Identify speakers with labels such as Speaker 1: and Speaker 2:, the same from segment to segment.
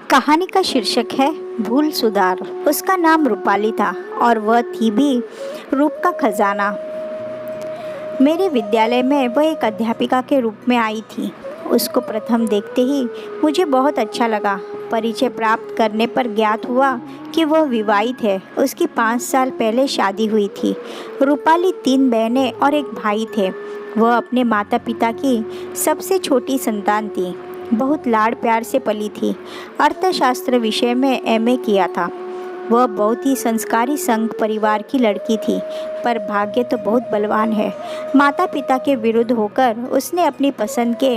Speaker 1: कहानी का शीर्षक है भूल सुधार। उसका नाम रूपाली था और वह थी भी रूप का खजाना। मेरे विद्यालय में वह एक अध्यापिका के रूप में आई थी। उसको प्रथम देखते ही मुझे बहुत अच्छा लगा। परिचय प्राप्त करने पर ज्ञात हुआ कि वह विवाहित है। उसकी 5 साल पहले शादी हुई थी। रूपाली 3 बहनें और एक भाई थे। वह अपने माता पिता की सबसे छोटी संतान थी। बहुत लाड़ प्यार से पली थी। अर्थशास्त्र विषय में एमए किया था। वह बहुत ही संस्कारी संघ परिवार की लड़की थी, पर भाग्य तो बहुत बलवान है। माता पिता के विरुद्ध होकर उसने अपनी पसंद के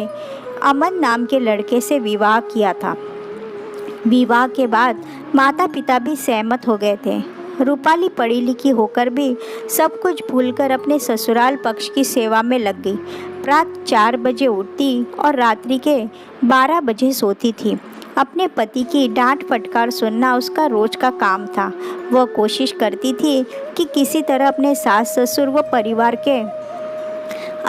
Speaker 1: अमन नाम के लड़के से विवाह किया था। विवाह के बाद माता पिता भी सहमत हो गए थे। रूपाली पढ़ी लिखी होकर भी सब कुछ भूलकर अपने ससुराल पक्ष की सेवा में लग गई। प्रातः 4 बजे उठती और रात्रि के 12 बजे सोती थी। अपने पति की डांट फटकार सुनना उसका रोज का काम था। वह कोशिश करती थी कि किसी तरह अपने सास ससुर व परिवार के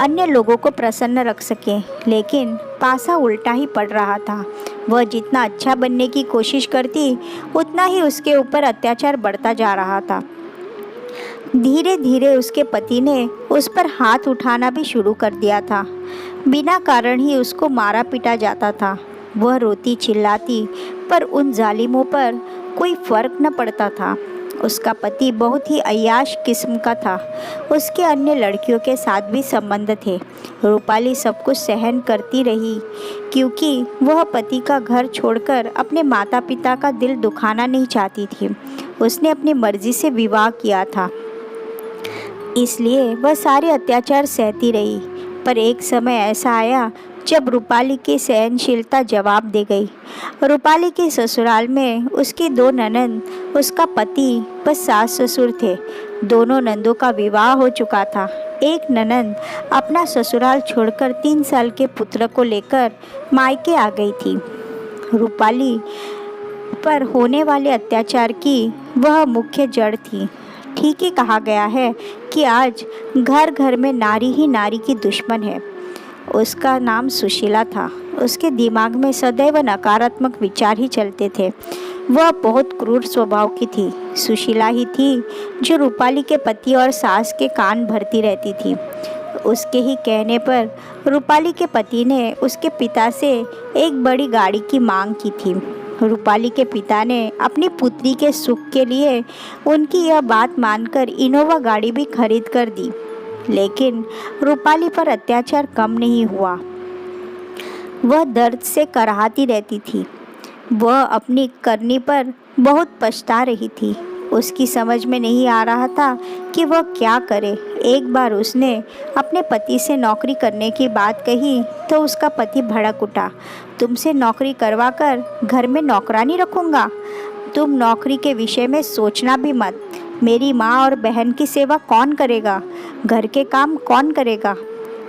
Speaker 1: अन्य लोगों को प्रसन्न रख सके, लेकिन पासा उल्टा ही पड़ रहा था। वह जितना अच्छा बनने की कोशिश करती, उतना ही उसके ऊपर अत्याचार बढ़ता जा रहा था। धीरे धीरे उसके पति ने उस पर हाथ उठाना भी शुरू कर दिया था। बिना कारण ही उसको मारा पीटा जाता था। वह रोती चिल्लाती, पर उन जालिमों पर कोई फर्क न पड़ता था। उसका पति बहुत ही अय्याश किस्म का था। उसके अन्य लड़कियों के साथ भी संबंध थे। रूपाली सब कुछ सहन करती रही, क्योंकि वह पति का घर छोड़कर अपने माता पिता का दिल दुखाना नहीं चाहती थी। उसने अपनी मर्जी से विवाह किया था, इसलिए वह सारे अत्याचार सहती रही। पर एक समय ऐसा आया जब रूपाली की सहनशीलता जवाब दे गई। रूपाली के ससुराल में उसकी 2 ननंद, उसका पति, बस सास ससुर थे। दोनों नंदों का विवाह हो चुका था। एक ननंद अपना ससुराल छोड़कर 3 साल के पुत्र को लेकर मायके आ गई थी। रूपाली पर होने वाले अत्याचार की वह मुख्य जड़ थी। ठीक ही कहा गया है कि आज घर घर में नारी ही नारी की दुश्मन है। उसका नाम सुशीला था। उसके दिमाग में सदैव नकारात्मक विचार ही चलते थे। वह बहुत क्रूर स्वभाव की थी। सुशीला ही थी जो रूपाली के पति और सास के कान भरती रहती थी। उसके ही कहने पर रूपाली के पति ने उसके पिता से एक बड़ी गाड़ी की मांग की थी। रूपाली के पिता ने अपनी पुत्री के सुख के लिए उनकी यह बात मानकर इनोवा गाड़ी भी खरीद कर दी। लेकिन रूपाली पर अत्याचार कम नहीं हुआ। वह दर्द से कराहती रहती थी। वह अपनी करनी पर बहुत पछता रही थी। उसकी समझ में नहीं आ रहा था कि वह क्या करे। एक बार उसने अपने पति से नौकरी करने की बात कही तो उसका पति भड़क उठा। तुमसे नौकरी करवाकर घर में नौकरानी रखूंगा? तुम नौकरी के विषय में सोचना भी मत। मेरी माँ और बहन की सेवा कौन करेगा? घर के काम कौन करेगा?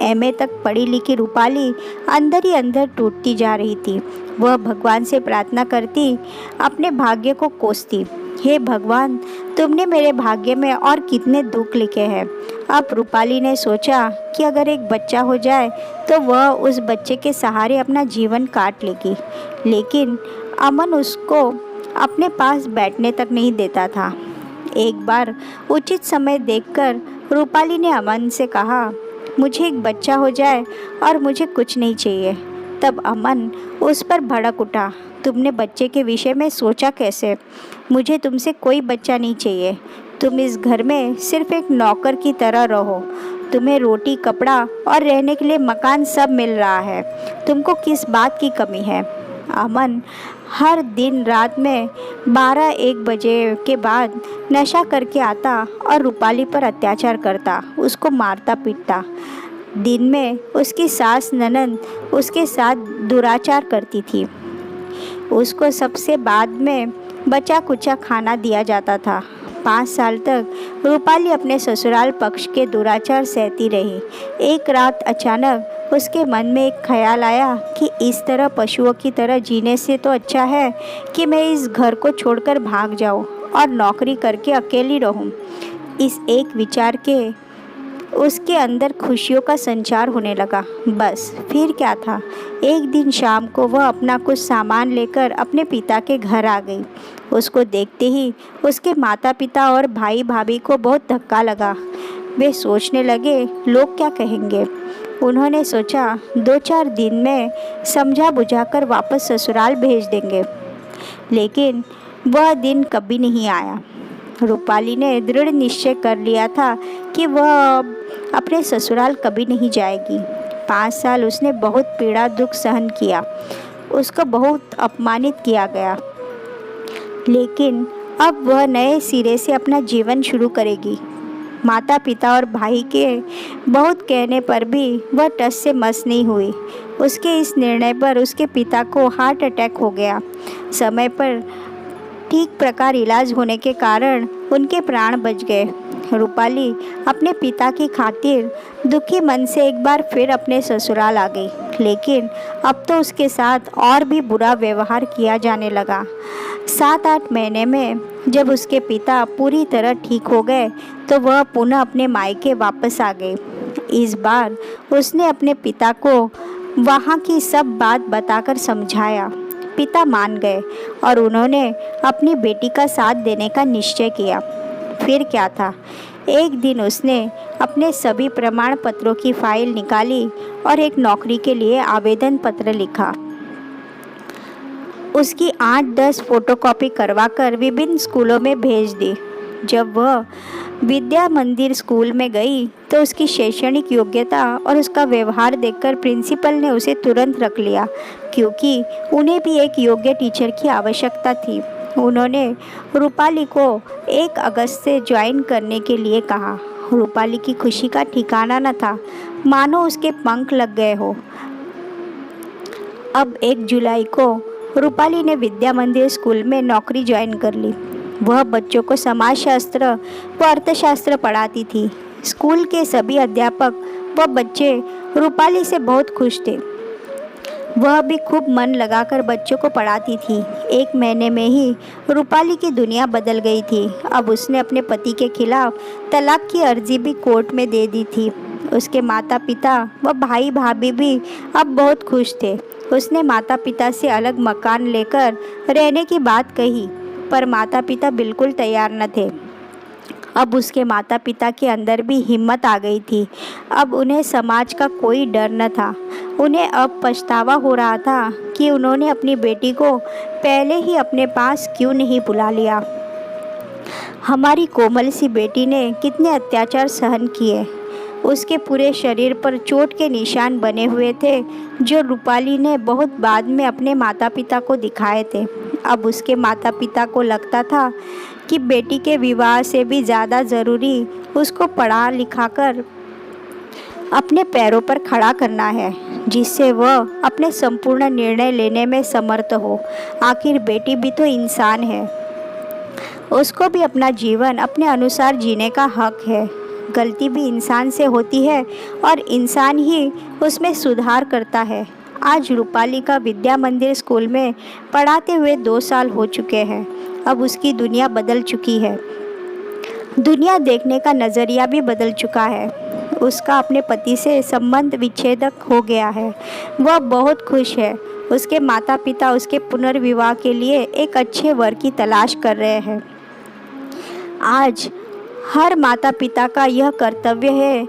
Speaker 1: एमए तक पढ़ी लिखी रूपाली अंदर ही अंदर टूटती जा रही थी। वह भगवान से प्रार्थना करती, अपने भाग्य को कोसती, हे भगवान, तुमने मेरे भाग्य में और कितने दुख लिखे हैं। अब रूपाली ने सोचा कि अगर एक बच्चा हो जाए तो वह उस बच्चे के सहारे अपना जीवन काट लेगी। लेकिन अमन उसको अपने पास बैठने तक नहीं देता था। एक बार उचित समय देखकर रूपाली ने अमन से कहा, मुझे एक बच्चा हो जाए और मुझे कुछ नहीं चाहिए। तब अमन उस पर भड़क उठा, तुमने बच्चे के विषय में सोचा कैसे? मुझे तुमसे कोई बच्चा नहीं चाहिए। तुम इस घर में सिर्फ एक नौकर की तरह रहो। तुम्हें रोटी, कपड़ा और रहने के लिए मकान सब मिल रहा है। तुमको किस बात की कमी है? अमन हर दिन रात में 12-1 बजे के बाद नशा करके आता और रूपाली पर अत्याचार करता, उसको मारता पीटता। दिन में उसकी सास ननंद उसके साथ दुराचार करती थी। उसको सबसे बाद में बचा कुचा खाना दिया जाता था। 5 साल तक रूपाली अपने ससुराल पक्ष के दुराचार सहती रही। एक रात अचानक उसके मन में एक ख्याल आया कि इस तरह पशुओं की तरह जीने से तो अच्छा है कि मैं इस घर को छोड़कर भाग जाऊं और नौकरी करके अकेली रहूं। इस एक विचार के उसके अंदर खुशियों का संचार होने लगा। बस फिर क्या था, एक दिन शाम को वह अपना कुछ सामान लेकर अपने पिता के घर आ गई। उसको देखते ही उसके माता पिता और भाई भाभी को बहुत धक्का लगा। वे सोचने लगे, लोग क्या कहेंगे। उन्होंने सोचा 2-4 दिन में समझा बुझाकर वापस ससुराल भेज देंगे, लेकिन वह दिन कभी नहीं आया। रूपाली ने दृढ़ निश्चय कर लिया था कि वह अब अपने ससुराल कभी नहीं जाएगी। 5 साल उसने बहुत पीड़ा दुख सहन किया, उसको बहुत अपमानित किया गया, लेकिन अब वह नए सिरे से अपना जीवन शुरू करेगी। माता पिता और भाई के बहुत कहने पर भी वह टस से मस नहीं हुई। उसके इस निर्णय पर उसके पिता को हार्ट अटैक हो गया। समय पर ठीक प्रकार इलाज होने के कारण उनके प्राण बच गए। रूपाली अपने पिता की खातिर दुखी मन से एक बार फिर अपने ससुराल आ गई, लेकिन अब तो उसके साथ और भी बुरा व्यवहार किया जाने लगा। 7-8 महीने में जब उसके पिता पूरी तरह ठीक हो गए तो वह पुनः अपने मायके वापस आ गई। इस बार उसने अपने पिता को वहाँ की सब बात बताकर समझाया। पिता मान गए और उन्होंने अपनी बेटी का साथ देने का निश्चय किया। फिर क्या था, एक दिन उसने अपने सभी प्रमाण पत्रों की फाइल निकाली और एक नौकरी के लिए आवेदन पत्र लिखा। उसकी 8-10 फोटोकॉपी करवाकर विभिन्न स्कूलों में भेज दी। जब वह विद्या मंदिर स्कूल में गई तो उसकी शैक्षणिक योग्यता और उसका व्यवहार देखकर प्रिंसिपल ने उसे तुरंत रख लिया, क्योंकि उन्हें भी एक योग्य टीचर की आवश्यकता थी। उन्होंने रूपाली को 1 अगस्त से ज्वाइन करने के लिए कहा। रूपाली की खुशी का ठिकाना न था, मानो उसके पंख लग गए हो। अब 1 जुलाई को रूपाली ने विद्या मंदिर स्कूल में नौकरी ज्वाइन कर ली। वह बच्चों को समाजशास्त्र व अर्थशास्त्र पढ़ाती थी। स्कूल के सभी अध्यापक व बच्चे रूपाली से बहुत खुश थे। वह भी खूब मन लगाकर बच्चों को पढ़ाती थी। 1 महीने में ही रूपाली की दुनिया बदल गई थी। अब उसने अपने पति के खिलाफ तलाक की अर्जी भी कोर्ट में दे दी थी। उसके माता पिता व भाई भाभी भी अब बहुत खुश थे। उसने माता पिता से अलग मकान लेकर रहने की बात कही, पर माता पिता बिल्कुल तैयार न थे। अब उसके माता पिता के अंदर भी हिम्मत आ गई थी। अब उन्हें समाज का कोई डर न था। उन्हें अब पछतावा हो रहा था कि उन्होंने अपनी बेटी को पहले ही अपने पास क्यों नहीं बुला लिया। हमारी कोमल सी बेटी ने कितने अत्याचार सहन किए। उसके पूरे शरीर पर चोट के निशान बने हुए थे, जो रूपाली ने बहुत बाद में अपने माता पिता को दिखाए थे। अब उसके माता पिता को लगता था कि बेटी के विवाह से भी ज़्यादा ज़रूरी उसको पढ़ा लिखाकर अपने पैरों पर खड़ा करना है, जिससे वह अपने संपूर्ण निर्णय लेने में समर्थ हो। आखिर बेटी भी तो इंसान है, उसको भी अपना जीवन अपने अनुसार जीने का हक है। गलती भी इंसान से होती है और इंसान ही उसमें सुधार करता है। आज रूपाली का विद्या मंदिर स्कूल में पढ़ाते हुए 2 साल हो चुके हैं। अब उसकी दुनिया बदल चुकी है। दुनिया देखने का नज़रिया भी बदल चुका है। उसका अपने पति से संबंध विच्छेदक हो गया है। वह बहुत खुश है। उसके माता पिता उसके पुनर्विवाह के लिए एक अच्छे वर की तलाश कर रहे हैं। आज हर माता पिता का यह कर्तव्य है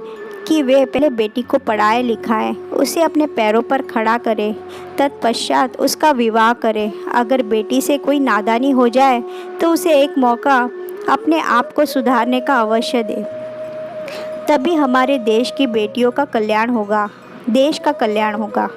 Speaker 1: कि वे पहले बेटी को पढ़ाए लिखाएं, उसे अपने पैरों पर खड़ा करें, तत्पश्चात उसका विवाह करें। अगर बेटी से कोई नादानी हो जाए तो उसे एक मौका अपने आप को सुधारने का अवश्य दें। तभी हमारे देश की बेटियों का कल्याण होगा, देश का कल्याण होगा।